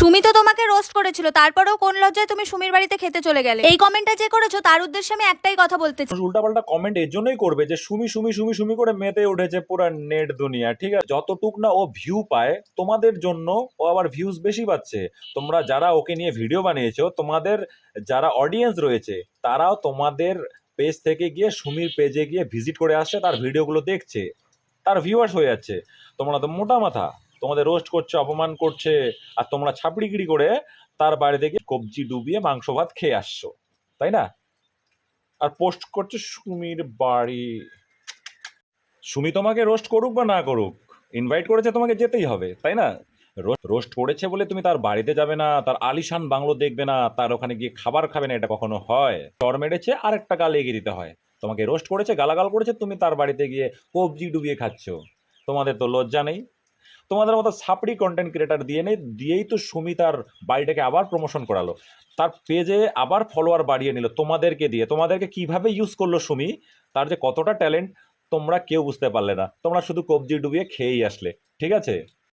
সুমি তো তোমাকে রোস্ট করেছিল, তারপরেও কোন লজ্জায় তুমি সুমির বাড়িতে খেতে চলে গেলে? এই কমেন্টটা যে করেছো তার উদ্দেশ্যে আমি একটাই কথা বলতে চাই। উল্টাপাল্টা কমেন্ট এর জন্যই করবে যে সুমি সুমি সুমি সুমি করে মেতে উঠেছে পুরো নেট দুনিয়া, ঠিক আছে? যতটুক না ও ভিউ পায় তোমাদের জন্য ও আবার ভিউজ বেশি পাচ্ছে। তোমরা যারা ওকে নিয়ে ভিডিও বানিয়েছো, তোমাদের যারা অডিয়েন্স রয়েছে তারাও তোমাদের পেজ থেকে গিয়ে সুমির পেজে গিয়ে ভিজিট করে আসছে, তার ভিডিওগুলো দেখছে, তার ভিউয়ার্স হয়ে যাচ্ছে। তোমরা তো মোটা মাথা, তোমাদের রোস্ট করছে, অপমান করছে, আর তোমরা ছাপড়িগিরি করে তার বাড়িতে গিয়ে কবজি ডুবিয়ে মাংস ভাত খেয়ে আসছো, তাই না? আর পোস্ট করছে সুমির বাড়ি। সুমি তোমাকে রোস্ট করুক বা না করুক, ইনভাইট করেছে, তোমাকে যেতেই হবে, তাই না? রোস্ট করেছে বলে তুমি তার বাড়িতে যাবে না, তার আলিশান বাংলো দেখবে না, তার ওখানে গিয়ে খাবার খাবে না, এটা কখনো হয়? চর মেরেছে আর একটা গাল এগিয়ে দিতে হয়। তোমাকে রোস্ট করেছে, গালাগাল করেছে, তুমি তার বাড়িতে গিয়ে কবজি ডুবিয়ে খাচ্ছ। তোমাদের তো লজ্জা নেই। তোমাদের মতো ছাপড়ি কন্টেন্ট ক্রিয়েটার দিয়েই তো সুমি তার বাড়িটাকে আবার প্রমোশন করালো, তার পেজে আবার ফলোয়ার বাড়িয়ে নিল তোমাদেরকে দিয়ে। তোমাদেরকে কিভাবে ইউজ করলো সুমি, তার যে কতটা ট্যালেন্ট তোমরা কেউ বুঝতে পারলে না, তোমরা শুধু কবজি ডুবিয়ে খেয়েই আসলে, ঠিক আছে?